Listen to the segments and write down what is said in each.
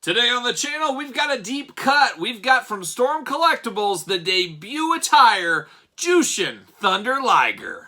Today on the channel, we've got a deep cut. We've got from Storm Collectibles the debut attire, Jushin Thunder Liger.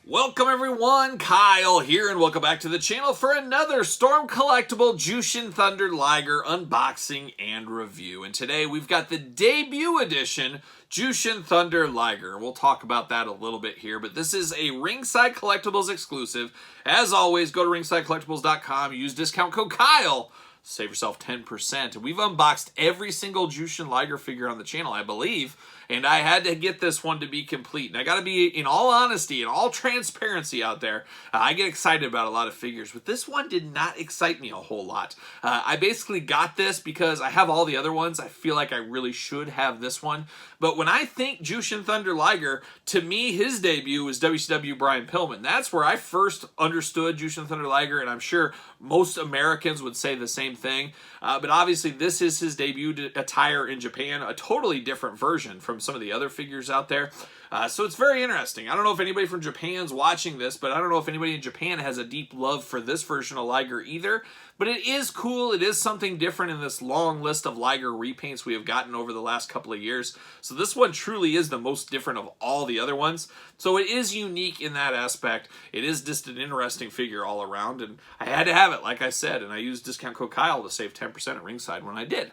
Welcome everyone, Kyle here, and welcome back to the channel for another Storm Collectible Jushin Thunder Liger unboxing and review. And today we've got the debut edition Jushin Thunder Liger. We'll talk about that a little bit here, but this is a Ringside Collectibles exclusive. As always, go to ringsidecollectibles.com, use discount code Kyle, save yourself 10%. And we've unboxed every single Jushin Liger figure on the channel, I believe, and I had to get this one to be complete. And I got to be, in all honesty, in all transparency out there, I get excited about a lot of figures, but this one did not excite me a whole lot. I basically got this because I have all the other ones. I feel like I really should have this one. But when I think Jushin Thunder Liger, to me, his debut was WCW Brian Pillman. That's where I first understood Jushin Thunder Liger, and I'm sure most Americans would say the same thing. But obviously, this is his debut attire in Japan, a totally different version from some of the other figures out there. So it's very interesting. I don't know if anybody from Japan's watching this, but I don't know if anybody in Japan has a deep love for this version of Liger either. But it is cool. It is something different in this long list of Liger repaints we have gotten over the last couple of years. So this one truly is the most different of all the other ones. So it is unique in that aspect. It is just an interesting figure all around, and I had to have it, like I said, and I used discount code Kyle to save 10% at Ringside when I did.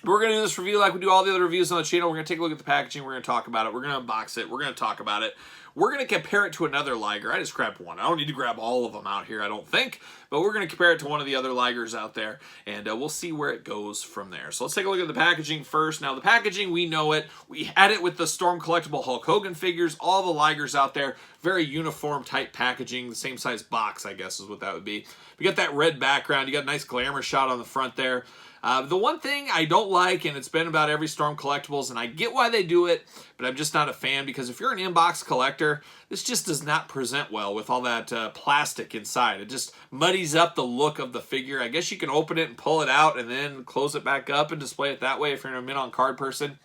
We're going to do this review like we do all the other reviews on the channel. We're going to take a look at the packaging. We're going to talk about it. We're going to unbox it. We're going to talk about it. We're going to compare it to another Liger. I just grabbed one. I don't need to grab all of them out here, I don't think. But we're going to compare it to one of the other Ligers out there, and we'll see where it goes from there. So let's take a look at the packaging first. Now, the packaging, we know it. We had it with the Storm Collectible Hulk Hogan figures. All the Ligers out there, very uniform type packaging. The same size box, I guess, is what that would be. We got that red background. You got a nice glamour shot on the front there. The one thing I don't like, and it's been about every Storm Collectibles, and I get why they do it, but I'm just not a fan, because if you're an inbox collector, this just does not present well with all that plastic inside. It just muddies up the look of the figure. I guess you can open it and pull it out and then close it back up and display it that way if you're a mint-on-card person.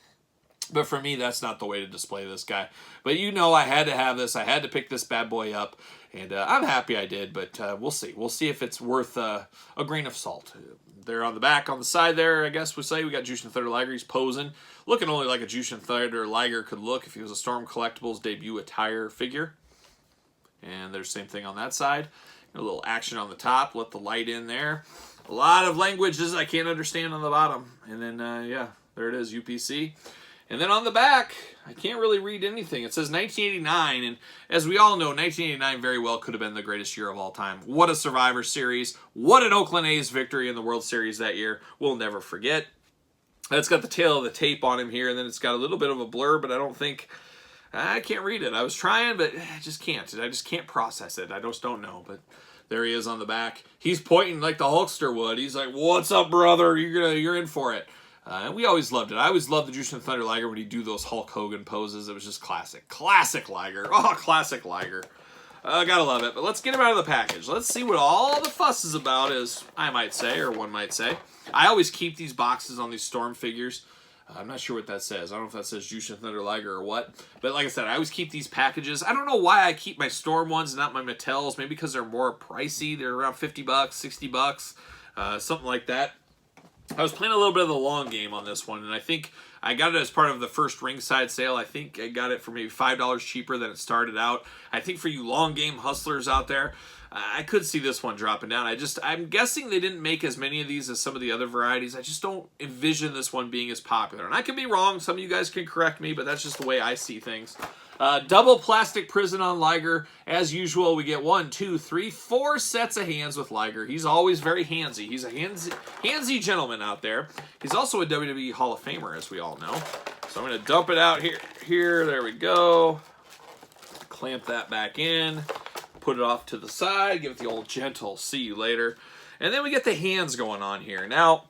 But for me, that's not the way to display this guy. But you know, I had to have this. I had to pick this bad boy up, and I'm happy I did, but we'll see. We'll see if it's worth a grain of salt. There on the back, on the side there, I guess we say, we got Jushin Thunder Liger. He's posing, looking only like a Jushin Thunder Liger could look if he was a Storm Collectibles debut attire figure. And there's the same thing on that side. A little action on the top, let the light in there. A lot of languages I can't understand on the bottom. And then, yeah, there it is, UPC. And then on the back, I can't really read anything. It says 1989, and as we all know, 1989 very well could have been the greatest year of all time. What a Survivor Series. What an Oakland A's victory in the World Series that year. We'll never forget. It's got the tail of the tape on him here, and then it's got a little bit of a blur, but I can't read it. I was trying, but I just can't. I just can't process it. I just don't know, but there he is on the back. He's pointing like the Hulkster would. He's like, "What's up, brother? You're in for it." And we always loved it. I always loved the Jushin Thunder Liger when he'd do those Hulk Hogan poses. It was just classic. Classic Liger. Oh, classic Liger. Gotta love it. But let's get him out of the package. Let's see what all the fuss is about, as I might say, or one might say. I always keep these boxes on these Storm figures. I'm not sure what that says. I don't know if that says Jushin Thunder Liger or what. But like I said, I always keep these packages. I don't know why I keep my Storm ones and not my Mattels. Maybe because they're more pricey. They're around $50, $60, something like that. I was playing a little bit of the long game on this one, and I think I got it as part of the first Ringside sale. I think I got it for maybe $5 cheaper than it started out. I think for you long game hustlers out there, I could see this one dropping down. I'm guessing they didn't make as many of these as some of the other varieties. I just don't envision this one being as popular. And I could be wrong. Some of you guys can correct me, but that's just the way I see things. Double plastic prison on Liger. As usual, we get 1, 2, 3, 4 sets of hands with Liger. He's always very handsy. He's a handsy gentleman out there. He's also a WWE Hall of Famer, as we all know. So I'm going to dump it out here. There we go. Clamp that back in. Put it off to the side. Give it the old gentle see you later. And then we get the hands going on here. Now,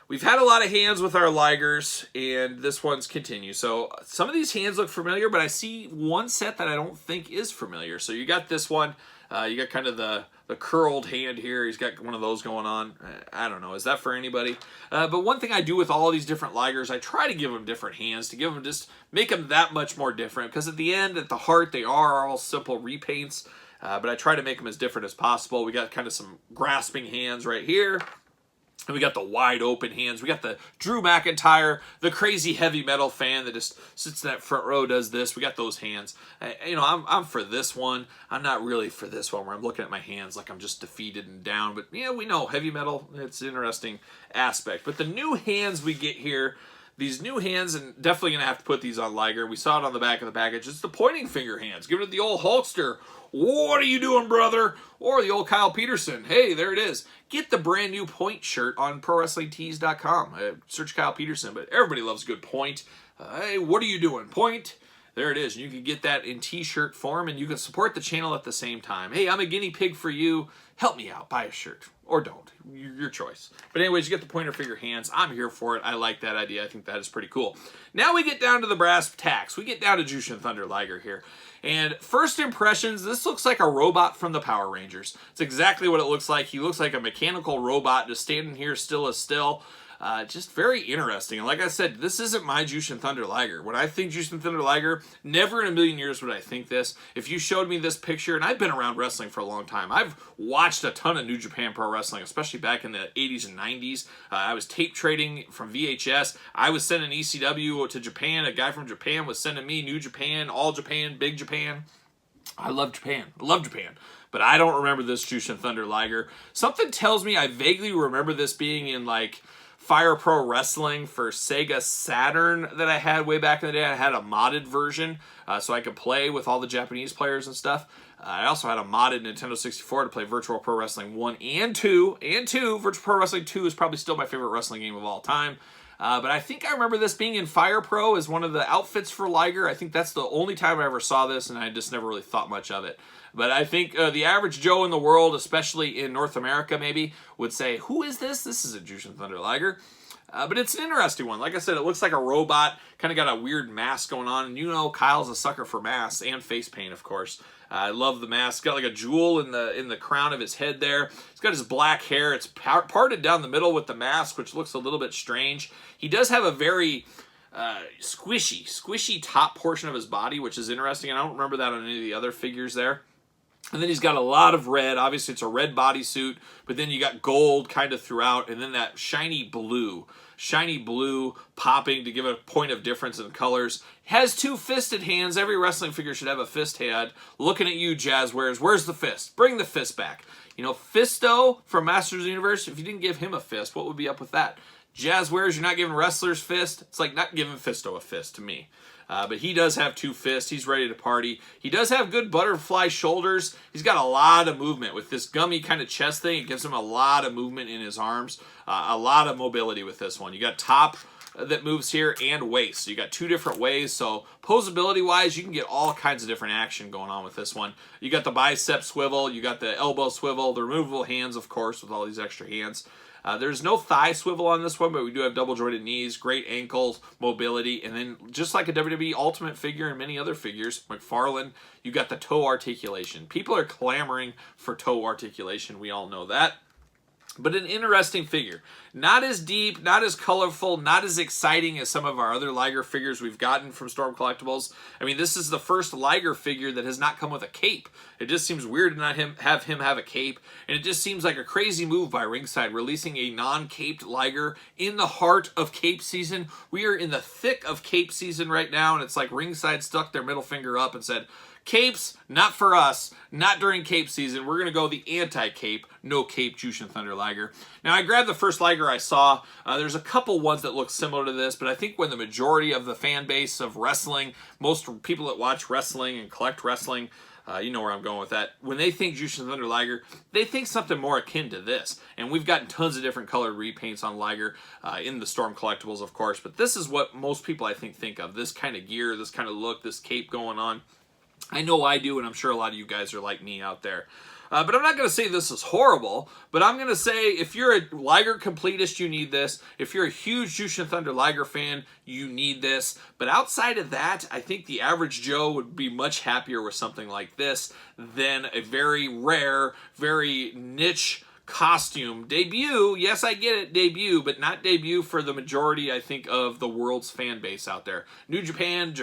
we've had a lot of hands with our Ligers, and this one's continue. So some of these hands look familiar, but I see one set that I don't think is familiar. So you got this one. You got kind of the the curled hand here. He's got one of those going on. I don't know. Is that for anybody? But one thing I do with all these different Ligers, I try to give them different hands, to give them just make them that much more different. Because at the end, at the heart, they are all simple repaints. But I try to make them as different as possible. We got kind of some grasping hands right here. And we got the wide open hands. We got the Drew McIntyre, the crazy heavy metal fan that just sits in that front row, does this. We got those hands. You know, I'm for this one. I'm not really for this one where I'm looking at my hands like I'm just defeated and down. But yeah, we know heavy metal, it's an interesting aspect. But the new hands we get here, these new hands, and definitely going to have to put these on Liger. We saw it on the back of the package. It's the pointing finger hands. Give it the old Hulkster. What are you doing, brother? Or the old Kyle Peterson. Hey, there it is. Get the brand new point shirt on ProWrestlingTees.com. Search Kyle Peterson, but everybody loves good point. Hey, what are you doing? Point. There it is. You can get that in t-shirt form, and you can support the channel at the same time. Hey, I'm a guinea pig for you. Help me out. Buy a shirt. Or don't. Your choice. But anyways, you get the pointer finger hands. I'm here for it. I like that idea. I think that is pretty cool. Now we get down to the brass tacks. We get down to Jushin Thunder Liger here. And first impressions, this looks like a robot from the Power Rangers. It's exactly what it looks like. He looks like a mechanical robot just standing here still as still. Just very interesting. And like I said, this isn't my Jushin Thunder Liger. When I think Jushin Thunder Liger, never in a million years would I think this. If you showed me this picture, and I've been around wrestling for a long time. I've watched a ton of New Japan Pro Wrestling, especially back in the 80s and 90s. I was tape trading from VHS. I was sending ECW to Japan. A guy from Japan was sending me New Japan, All Japan, Big Japan. I love Japan. I love Japan. But I don't remember this Jushin Thunder Liger. Something tells me I vaguely remember this being in like Fire Pro Wrestling for Sega Saturn that I had way back in the day. I had a modded version so I could play with all the Japanese players and stuff. I also had a modded Nintendo 64 to play Virtual Pro Wrestling 1 and 2. Virtual Pro Wrestling 2 is probably still my favorite wrestling game of all time. But I think I remember this being in Fire Pro as one of the outfits for Liger. I think that's the only time I ever saw this, and I just never really thought much of it. But I think the average Joe in the world, especially in North America maybe, would say, who is this? This is a Jushin Thunder Liger. But it's an interesting one. Like I said, it looks like a robot, kind of got a weird mask going on. And you know Kyle's a sucker for masks and face paint, of course. I love the mask. Got like a jewel in the crown of his head there. He's got his black hair. It's parted down the middle with the mask, which looks a little bit strange. He does have a very squishy top portion of his body, which is interesting. I don't remember that on any of the other figures there. And then he's got a lot of red. Obviously, it's a red bodysuit, but then you got gold kind of throughout, and then that shiny blue popping to give a point of difference in colors. Has two fisted hands. Every wrestling figure should have a fist hand. Looking at you, Jazzwares. Where's the fist? Bring the fist back. You know, Fisto from Masters of the Universe, if you didn't give him a fist, what would be up with that? Jazzwares, you're not giving wrestlers fist. It's like not giving Fisto a fist to me. But he does have two fists. He's ready to party. He does have good butterfly shoulders. He's got a lot of movement with this gummy kind of chest thing. It gives him a lot of movement in his arms. A lot of mobility with this one. You got top that moves here and waist. So you got two different ways. So posability wise, you can get all kinds of different action going on with this one. You got the bicep swivel. You got the elbow swivel. The removable hands, of course, with all these extra hands. There's no thigh swivel on this one, but we do have double jointed knees, great ankles, mobility, and then just like a WWE Ultimate figure and many other figures, McFarlane, you got the toe articulation. People are clamoring for toe articulation. We all know that. But an interesting figure. Not as deep, not as colorful, not as exciting as some of our other Liger figures we've gotten from Storm Collectibles. I mean, this is the first Liger figure that has not come with a cape. It just seems weird to not have him have a cape. And it just seems like a crazy move by Ringside, releasing a non-caped Liger in the heart of cape season. We are in the thick of cape season right now, and it's like Ringside stuck their middle finger up and said, capes, not for us, not during cape season. We're going to go the anti-cape, no cape Jushin Thunder Liger. Now, I grabbed the first Liger I saw. There's a couple ones that look similar to this, but I think when the majority of the fan base of wrestling, most people that watch wrestling and collect wrestling, you know where I'm going with that. When they think Jushin Thunder Liger, they think something more akin to this. And we've gotten tons of different colored repaints on Liger in the Storm Collectibles, of course. But this is what most people, I think of. This kind of gear, this kind of look, this cape going on. I know I do, and I'm sure a lot of you guys are like me out there. But I'm not going to say this is horrible, but I'm going to say if you're a Liger completist, you need this. If you're a huge Jushin Thunder Liger fan, you need this. But outside of that, I think the average Joe would be much happier with something like this than a very rare, very niche costume. Debut, yes, I get it, debut, but not debut for the majority, I think, of the world's fan base out there. New Japan,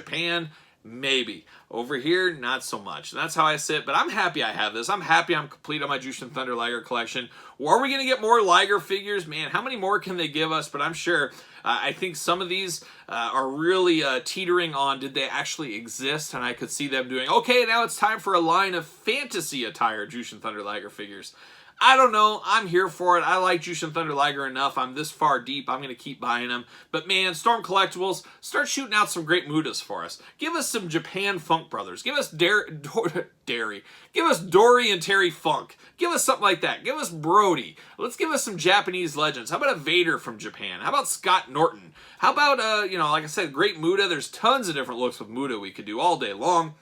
maybe. Over here, not so much. And that's how I sit, but I'm happy I have this. I'm happy I'm complete on my Jushin Thunder Liger collection. Or are we going to get more Liger figures? Man, how many more can they give us? But I'm sure, I think some of these are really teetering on, did they actually exist? And I could see them doing, okay, now it's time for a line of fantasy attire Jushin Thunder Liger figures. I don't know. I'm here for it. I like Jushin Thunder Liger enough. I'm this far deep. I'm going to keep buying them. But man, Storm Collectibles, start shooting out some great Mutas for us. Give us some Japan Funk Brothers. Give us Derry. Give us Dory and Terry Funk. Give us something like that. Give us Brody. Let's give us some Japanese legends. How about a Vader from Japan? How about Scott Norton? How about, like I said, great Muta. There's tons of different looks with Muta we could do all day long.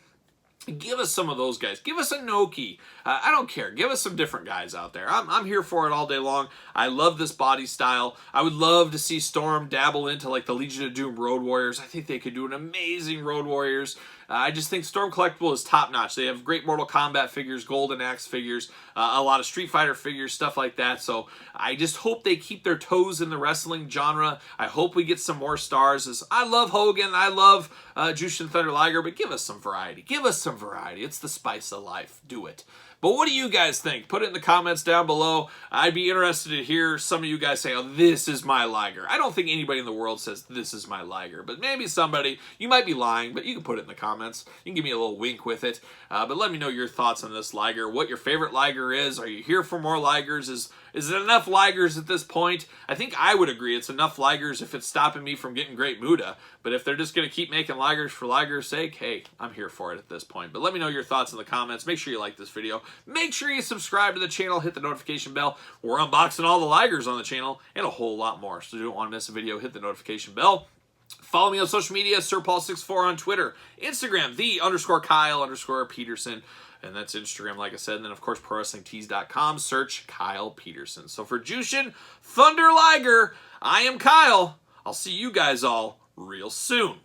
Give us some of those guys. Give us a Noki. I don't care. Give us some different guys out there. I'm here for it all day long. I love this body style. I would love to see Storm dabble into like the Legion of Doom Road Warriors. I think they could do an amazing Road Warriors. I just think Storm Collectible is top notch. They have great Mortal Kombat figures, Golden Axe figures, a lot of Street Fighter figures, stuff like that. So I just hope they keep their toes in the wrestling genre. I hope we get some more stars. I love Hogan. I love Jushin Thunder Liger, but give us some variety. Give us some variety. It's the spice of life. Do it. But what do you guys think? Put it in the comments down below. I'd be interested to hear some of you guys say, oh, this is my Liger. I don't think anybody in the world says this is my Liger, but maybe somebody, you might be lying, but you can put it in the comments. You can give me a little wink with it. But let me know your thoughts on this Liger, what your favorite Liger is. Are you here for more Ligers? Is it enough Ligers at this point? I think I would agree it's enough Ligers if it's stopping me from getting great Muta. But if they're just going to keep making Ligers for Liger's sake, hey, I'm here for it at this point. But let me know your thoughts in the comments. Make sure you like this video. Make sure you subscribe to the channel. Hit the notification bell. We're unboxing all the Ligers on the channel and a whole lot more. So you don't want to miss a video. Hit the notification bell. Follow me on social media, SirPaul64 on Twitter, Instagram, _Kyle_Peterson. And that's Instagram, like I said. And then, of course, ProWrestlingTees.com. Search Kyle Peterson. So for Jushin Thunder Liger, I am Kyle. I'll see you guys all real soon.